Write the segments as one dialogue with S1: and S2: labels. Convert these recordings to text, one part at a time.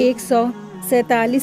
S1: 147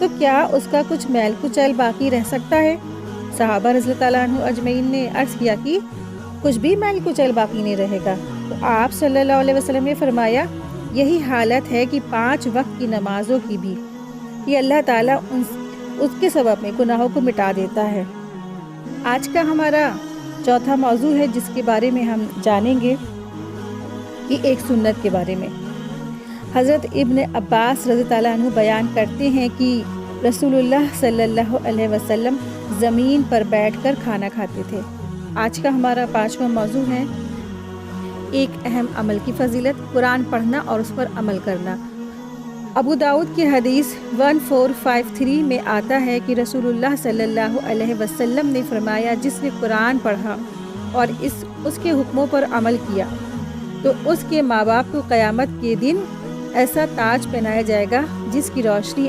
S1: تو کیا اس کا کچھ میل کچیل باقی رہ سکتا ہے؟ صحابہ رضی اللہ تعالیٰ عنہ اجمعین نے عرض کیا کہ کچھ بھی میل کچیل باقی نہیں رہے گا۔ تو آپ صلی اللہ علیہ وسلم نے فرمایا یہی حالت ہے کہ 5 وقت کی نمازوں کی بھی، کہ اللہ تعالیٰ اس کے سبب میں گناہوں کو مٹا دیتا ہے۔ آج کا ہمارا چوتھا موضوع ہے جس کے بارے میں ہم جانیں گے کہ ایک سنت کے بارے میں۔ حضرت ابن عباس رضی اللہ عنہ بیان کرتے ہیں کہ رسول اللہ صلی اللہ علیہ وسلم زمین پر بیٹھ کر کھانا کھاتے تھے۔ آج کا ہمارا 5واں موضوع ہے ایک اہم عمل کی فضیلت، قرآن پڑھنا اور اس پر عمل کرنا۔ ابو داؤد کی حدیث 1453 میں آتا ہے کہ رسول اللہ صلی اللہ علیہ وسلم نے فرمایا جس نے قرآن پڑھا اور اس کے حکموں پر عمل کیا تو اس کے ماں باپ کو قیامت کے دن ایسا تاج پہنایا جائے گا جس کی روشنی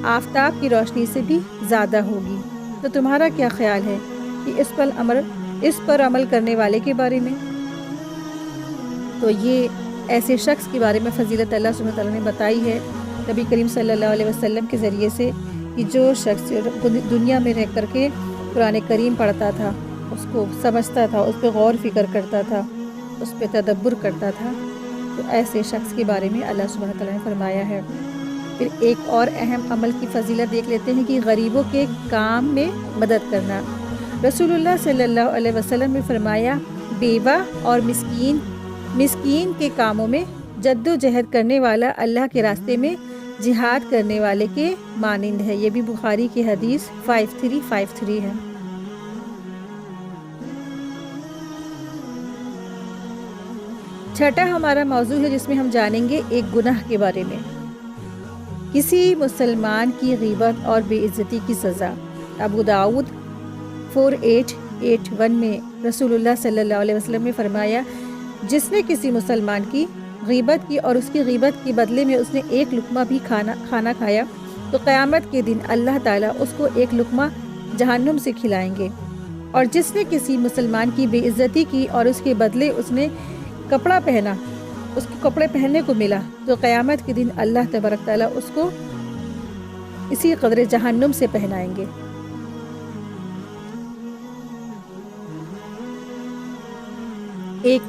S1: آفتاب کی روشنی سے بھی زیادہ ہوگی۔ تو تمہارا کیا خیال ہے کہ اس پر عمل کرنے والے کے بارے میں؟ تو یہ ایسے شخص کے بارے میں فضیلت اللہ سبحانہ وتعالیٰ نے بتائی ہے نبی کریم صلی اللہ علیہ وسلم کے ذریعے سے، کہ جو شخص دنیا میں رہ کر کے قرآن کریم پڑھتا تھا، اس کو سمجھتا تھا، اس پہ غور فکر کرتا تھا، اس پہ تدبر کرتا تھا، تو ایسے شخص کے بارے میں اللہ سبحانہ وتعالیٰ نے فرمایا ہے۔ پھر ایک اور اہم عمل کی فضیلت دیکھ لیتے ہیں کہ غریبوں کے کام میں مدد کرنا۔ رسول اللہ صلی اللہ علیہ وسلم نے فرمایا بیوہ اور مسکین کے کاموں میں جد و جہد کرنے والا اللہ کے راستے میں جہاد کرنے والے کے مانند ہے۔ یہ بھی بخاری کی حدیث 5353 ہے۔ چھٹا ہمارا موضوع ہے جس میں ہم جانیں گے ایک گناہ کے بارے میں، کسی مسلمان کی غیبت اور بے عزتی کی سزا۔ ابو داؤد 4881 میں رسول اللہ صلی اللہ علیہ وسلم نے فرمایا جس نے کسی مسلمان کی غیبت کی اور اس کی غیبت کے بدلے میں اس نے ایک لقمہ بھی کھانا کھایا تو قیامت کے دن اللہ تعالیٰ اس کو ایک لقمہ جہنم سے کھلائیں گے، اور جس نے کسی مسلمان کی بے عزتی کی اور اس کے بدلے اس نے کپڑا پہنا، اس کو کپڑے پہننے کو ملا تو قیامت کے دن اللہ تبارک تعالیٰ اس کو اسی قدر جہنم سے پہنائیں گے۔ ایک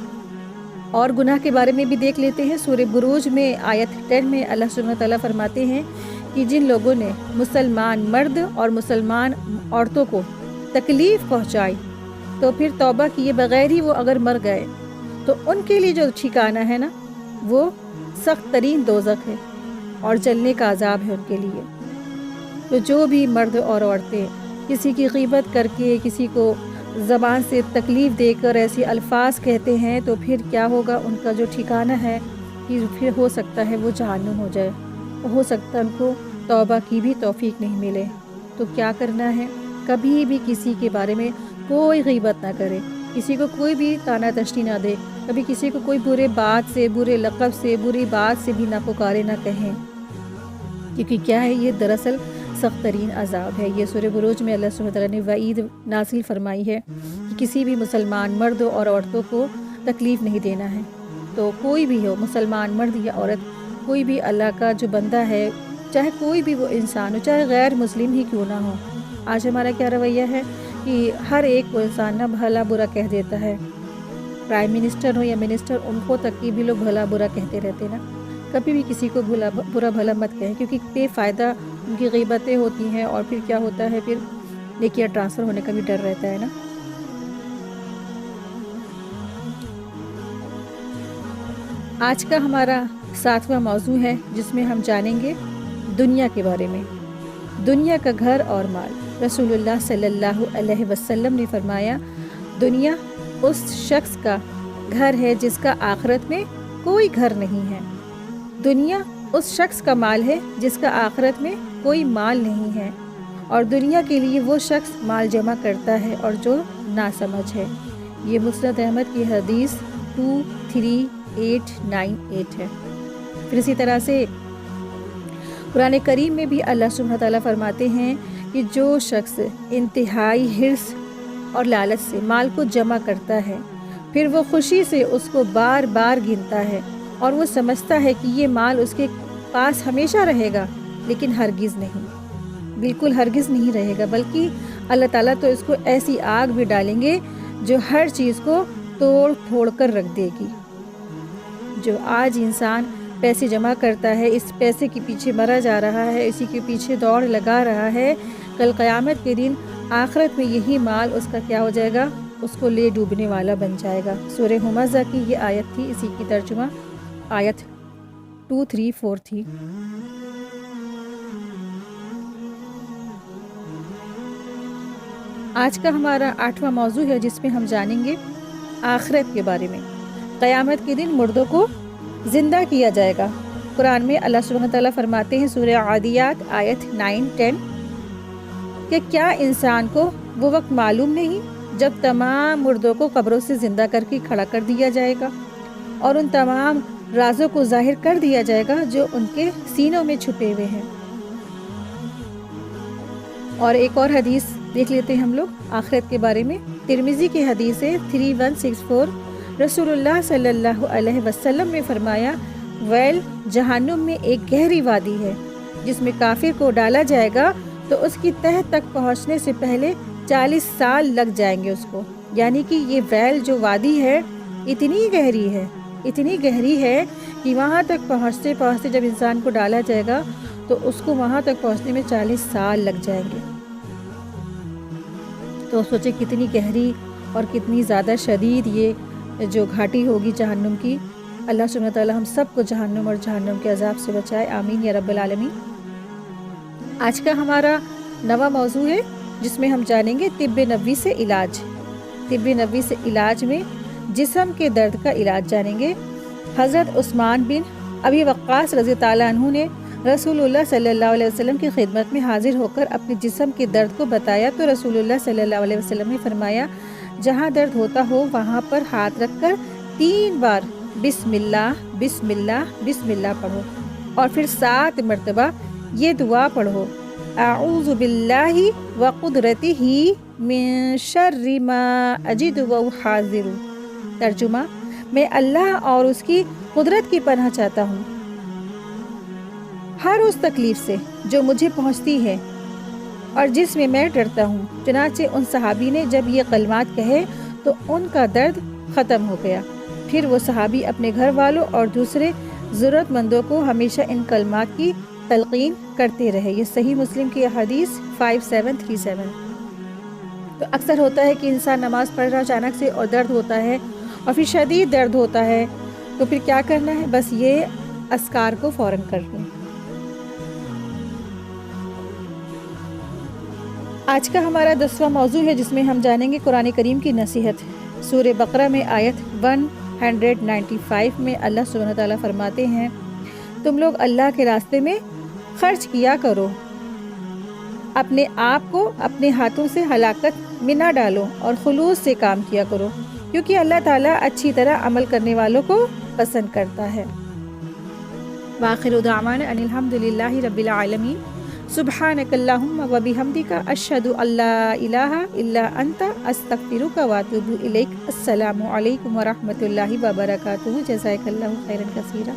S1: اور گناہ کے بارے میں بھی دیکھ لیتے ہیں۔ سورہ بروج میں آیت 10 میں اللہ سبحانہ تعالیٰ فرماتے ہیں کہ جن لوگوں نے مسلمان مرد اور مسلمان عورتوں کو تکلیف پہنچائی تو پھر توبہ کیے بغیر ہی وہ اگر مر گئے تو ان کے لیے جو ٹھکانہ ہے نا وہ سخت ترین دوزخ ہے اور جلنے کا عذاب ہے ان کے لیے۔ تو جو بھی مرد اور عورتیں کسی کی غیبت کر کے، کسی کو زبان سے تکلیف دے کر ایسے الفاظ کہتے ہیں تو پھر کیا ہوگا، ان کا جو ٹھکانہ ہے کہ پھر ہو سکتا ہے وہ جہنم ہو جائے، ہو سکتا ہے ان کو توبہ کی بھی توفیق نہیں ملے۔ تو کیا کرنا ہے، کبھی بھی کسی کے بارے میں کوئی غیبت نہ کرے، کسی کو کوئی بھی طعنہ تشنی نہ دے، کبھی کسی کو کوئی برے بات سے، برے لقب سے، بری بات سے بھی نہ پکارے، نہ کہیں، کیونکہ کیا ہے یہ دراصل سخت ترین عذاب ہے۔ یہ سورہ بروج میں اللہ سبحانہ وتعالیٰ نے وعید نازل فرمائی ہے کہ کسی بھی مسلمان مرد اور عورتوں کو تکلیف نہیں دینا ہے۔ تو کوئی بھی ہو، مسلمان مرد یا عورت، کوئی بھی اللہ کا جو بندہ ہے، چاہے کوئی بھی وہ انسان ہو، چاہے غیر مسلم ہی کیوں نہ ہو۔ آج ہمارا کیا رویہ ہے کہ ہر ایک کو انسان نہ بھلا برا کہہ دیتا ہے، پرائم منسٹر ہو یا منسٹر، ان کو تک کی بھی لوگ بھلا برا کہتے رہتے نا۔ کبھی بھی کسی کو برا بھلا مت کہیں، کیونکہ بے فائدہ ان کی غیبتیں ہوتی ہیں اور پھر کیا ہوتا ہے، پھر نیکیاں ٹرانسفر ہونے کا بھی ڈر رہتا ہے نا۔ آج کا ہمارا 7واں موضوع ہے جس میں ہم جانیں گے دنیا کے بارے میں، دنیا کا گھر اور مال۔ رسول اللہ صلی اللہ علیہ وسلم نے فرمایا دنیا اس شخص کا گھر ہے جس کا آخرت میں کوئی گھر نہیں ہے، دنیا اس شخص کا مال ہے جس کا آخرت میں کوئی مال نہیں ہے، اور دنیا کے لیے وہ شخص مال جمع کرتا ہے اور جو ناسمجھ ہے۔ یہ مسند احمد کی حدیث 23898 ہے۔ پھر اسی طرح سے قرآن کریم میں بھی اللہ سبحانہ تعالیٰ فرماتے ہیں کہ جو شخص انتہائی حرص اور لالچ سے مال کو جمع کرتا ہے، پھر وہ خوشی سے اس کو بار بار گنتا ہے اور وہ سمجھتا ہے کہ یہ مال اس کے پاس ہمیشہ رہے گا، لیکن ہرگز نہیں، بالکل ہرگز نہیں رہے گا، بلکہ اللہ تعالیٰ تو اس کو ایسی آگ بھی ڈالیں گے جو ہر چیز کو توڑ پھوڑ کر رکھ دے گی۔ جو آج انسان پیسے جمع کرتا ہے، اس پیسے کے پیچھے مرا جا رہا ہے، اسی کے پیچھے دوڑ لگا رہا ہے، کل قیامت کے دن آخرت میں یہی مال اس کا کیا ہو جائے گا؟ اس کو لے ڈوبنے والا بن جائے گا۔ سورہ ہمزہ کی یہ آیت تھی، اسی کی ترجمہ آیت 234 تھی۔ آج کا ہمارا 8واں موضوع ہے، جس میں ہم جانیں گے آخرت کے بارے میں۔ قیامت کے دن مردوں کو زندہ کیا جائے گا۔ قرآن میں اللہ سبحانہ تعالیٰ فرماتے ہیں سورہ عادیات آیت 9-10 کہ کیا انسان کو وہ وقت معلوم نہیں جب تمام مردوں کو قبروں سے زندہ کر کے کھڑا کر دیا جائے گا اور ان تمام رازوں کو ظاہر کر دیا جائے گا جو ان کے سینوں میں چھپے ہوئے ہیں۔ اور ایک اور حدیث دیکھ لیتے ہیں ہم لوگ آخرت کے بارے میں۔ ترمذی کی حدیث ہے 3164، رسول اللہ صلی اللہ علیہ وسلم نے فرمایا، ویل جہنم میں ایک گہری وادی ہے، جس میں کافر کو ڈالا جائے گا تو اس کی تہ تک پہنچنے سے پہلے 40 سال لگ جائیں گے اس کو۔ یعنی کہ یہ ویل جو وادی ہے اتنی گہری ہے کہ وہاں تک پہنچتے پہنچتے جب انسان کو ڈالا جائے گا تو اس کو وہاں تک پہنچنے میں 40 سال لگ جائیں گے۔ تو سوچے کتنی گہری اور کتنی زیادہ شدید یہ جو گھاٹی ہوگی جہنم کی۔ اللہ سبحانہ تعالیٰ ہم سب کو جہنم اور جہنم کے عذاب سے بچائے، آمین یا رب العالمین۔ آج کا ہمارا 9واں موضوع ہے، جس میں ہم جانیں گے طب نبوی سے علاج۔ طب نبوی سے علاج میں جسم کے درد کا علاج جانیں گے۔ حضرت عثمان بن ابی وقاص رضی اللہ عنہ نے رسول اللہ صلی اللہ علیہ وسلم کی خدمت میں حاضر ہو کر اپنے جسم کے درد کو بتایا تو رسول اللہ صلی اللہ علیہ وسلم نے فرمایا، جہاں درد ہوتا ہو وہاں پر ہاتھ رکھ کر 3 بار بسم اللہ بسم اللہ بسم اللہ پڑھو، اور پھر 7 مرتبہ یہ دعا پڑھو، اعوذ باللہ وقدرتہ من شر ما اجد واحاذر۔ ترجمہ، میں اللہ اور اس کی قدرت کی پناہ چاہتا ہوں ہر اس تکلیف سے جو مجھے پہنچتی ہے اور جس میں میں ڈرتا ہوں۔ چنانچہ ان صحابی نے جب یہ کلمات کہے تو ان کا درد ختم ہو گیا۔ پھر وہ صحابی اپنے گھر والوں اور دوسرے ضرورت مندوں کو ہمیشہ ان کلمات کی تلقین کرتے رہے۔ یہ صحیح مسلم کی حدیث 5737۔ تو اکثر ہوتا ہے کہ انسان نماز پڑھ رہا اچانک سے اور درد ہوتا ہے اور پھر شدید درد ہوتا ہے، تو پھر کیا کرنا ہے؟ بس یہ اذکار کو فوراً کر لیں۔ آج کا ہمارا 10واں موضوع ہے، جس میں ہم جانیں گے قرآن کریم کی نصیحت۔ سورہ بقرہ میں آیت 195 میں اللہ سبحانہ تعالیٰ فرماتے ہیں، تم لوگ اللہ کے راستے میں خرچ کیا کرو، اپنے آپ کو اپنے ہاتھوں سے ہلاکت میں نہ ڈالو اور خلوص سے کام کیا کرو، کیونکہ اللہ تعالیٰ اچھی طرح عمل کرنے والوں کو پسند کرتا ہے۔ وآخر دعوانا ان الحمد للہ رب العالمین۔ سبحانک اللہم و بحمدک، اشہد ان لا الہ الا انت، استغفرک و اتوب الیک۔ السلام علیکم و رحمۃ اللہ وبرکاتہ۔ جزاک اللہ خیرا کثیرا۔